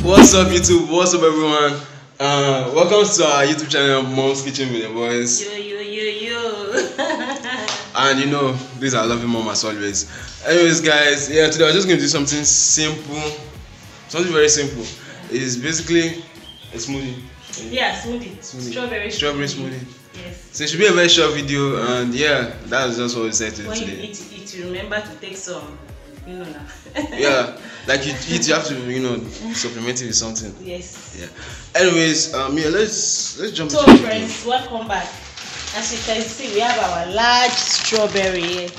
What's up YouTube? What's up everyone? Welcome to our YouTube channel Mom's Kitchen with the Boys. Yo. And you know, these are loving mom as always. Anyways guys, yeah, today I'm just going to do something simple. Something very simple. It's basically a smoothie. Yeah, smoothie. Strawberry smoothie. Yes. So it should be a very short video, and yeah, that's just what we said today. When you eat it, you remember to take some, you know now. Yeah, like you eat, you have to, you know, supplement it with something. Yes. Yeah. Anyways, yeah, let's jump. So friends, welcome back. As you can see, we have our large strawberry here.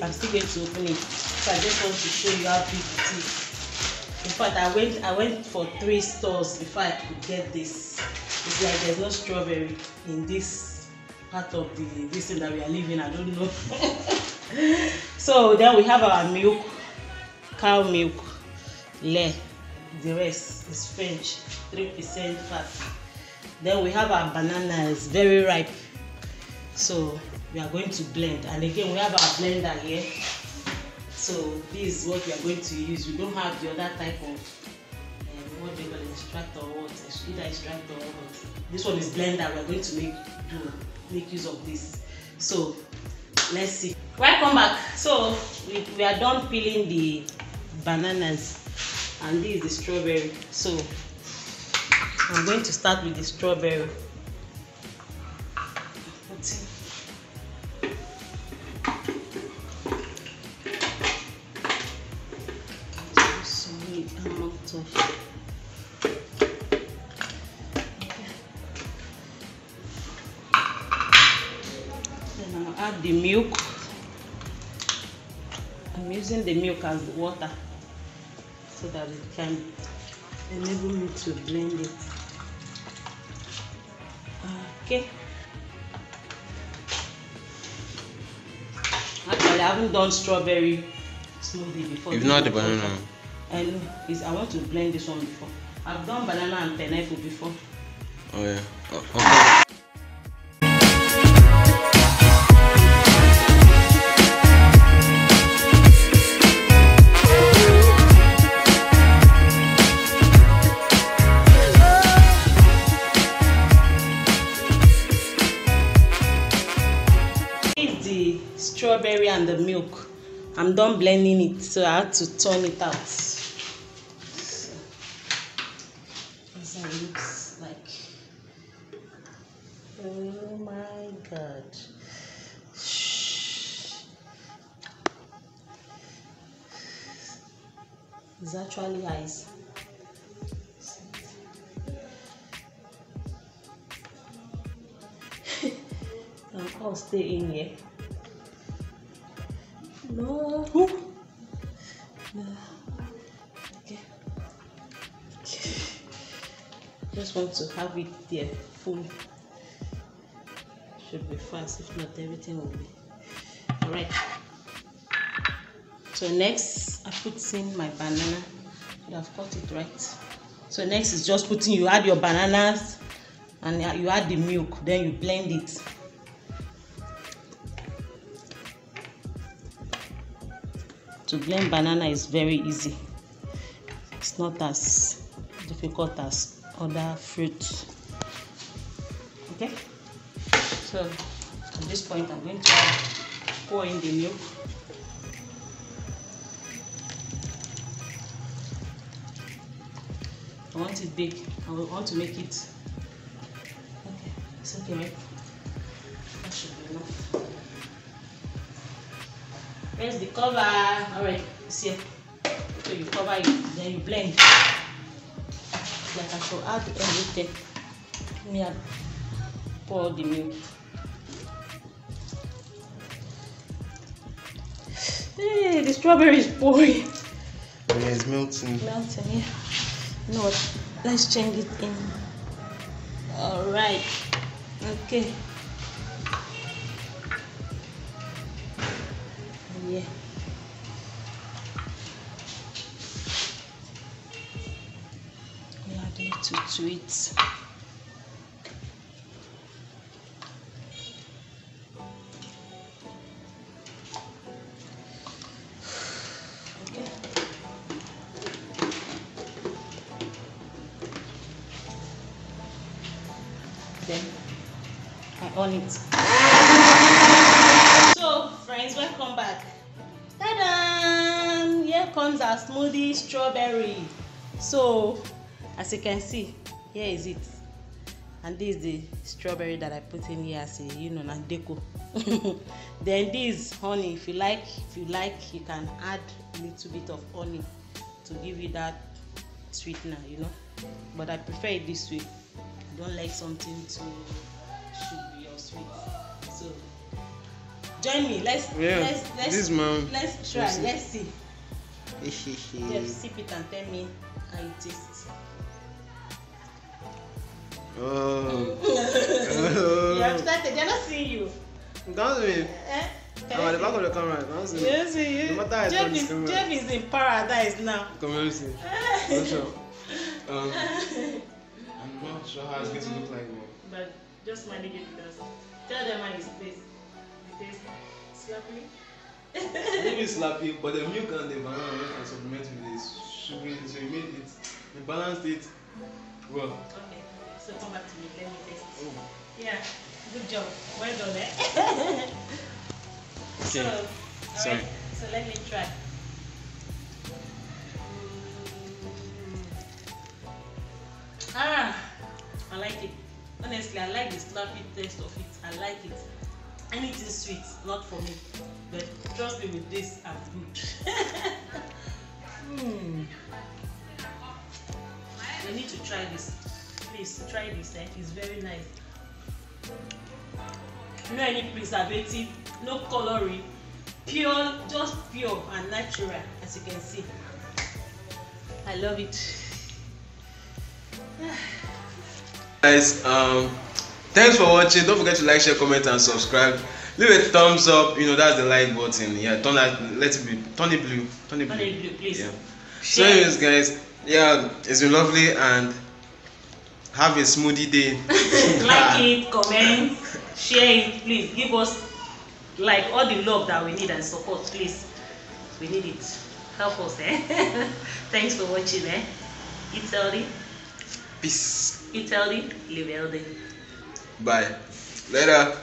I'm still going to open it. So I just want to show you how big it is. In fact, I went for 3 stores before I could get this. It's like there's no strawberry in this part of this thing that we are living. I don't know. So then we have our milk, cow milk, lait. The rest is French, 3% fat. Then we have our bananas, very ripe. So we are going to blend. And again, we have our blender here. So this is what we are going to use. We don't have the other type of what they call it, extractor or what, either extractor or what. This one is blender. We are going to make use of this. So let's see. Welcome back. So we are done peeling the bananas, and this is the strawberry. So I'm going to start with the strawberry. Let's see. Then I'll add the milk. I'm using the milk as the water so that it can enable me to blend it. Okay. Actually, I haven't done strawberry smoothie before. You've not the banana. And I want to blend this one before. I've done banana and pineapple before. Oh yeah. Okay. Strawberry and the milk. I'm done blending it, so I had to turn it out. So, that's how it looks like. Oh my god. It's actually ice. I'll stay in here. No. No. Okay. Just want to have it there full. Should be fast, if not everything will be alright. So next I put in my banana. I've cut it right. So next is just putting, you add your bananas and you add the milk, then you blend it. To blend banana is very easy. It's not as difficult as other fruits. Okay, so at this point I'm going to pour in the milk. I want it big. I want to make it okay. It's okay, right? That should be enough. Press the cover. Alright, see. So you cover it, then you blend. Like I should add everything. Let me add, pour the milk. Hey, the strawberry is pouring. Yeah, it's melting. Melting, yeah. You know what? Let's change it in. Alright. Okay. Yeah. We add little to it. Okay. on it. So friends, welcome back. Ta-da! Here comes our smoothie strawberry. So as you can see, here is it, and this is the strawberry that I put in here as a na deco. Then this honey, if you like you can add a little bit of honey to give you that sweetener, but I prefer it this way. I don't like something too sugary or sweet. So join me. Let's try. Let's see. Just sip it and tell me how it tastes. Oh. You have started. They're not seeing you. Don't see me. I'm at the back of the camera. Don't see me. Don't see you. No matter how Jeff is in paradise now. Come here, see. Not sure. I'm not sure how it's going to look like. But just manage it with us. Tell them how it tastes. It tastes slappy. Maybe it's slappy, but the milk and the banana can supplement with this sugar, so you made it. You balanced it well. Okay. So come back to me. Let me taste. Oh. Yeah. Good job. Well done, eh? Okay. Alright. So let me try. I like it. Honestly, I like the slappy taste of it. I like it. Anything sweet, not for me. But trust me, with this, I'm good. You need to try this. Please try this. It's very nice. No any preservative, no coloring, pure, just pure and natural, as you can see. I love it. Guys, thanks for watching. Don't forget to like, share, comment and subscribe. Leave a thumbs up, that's the like button. Yeah, turn it blue, please. Yeah. So anyways guys, it's been lovely and have a smoothie day. Like it, comment, share it, please. Give us all the love that we need and support, please. We need it. Help us, eh? Thanks for watching, eh? Eat healthy. Peace. Eat healthy, live healthy. Bye. Later.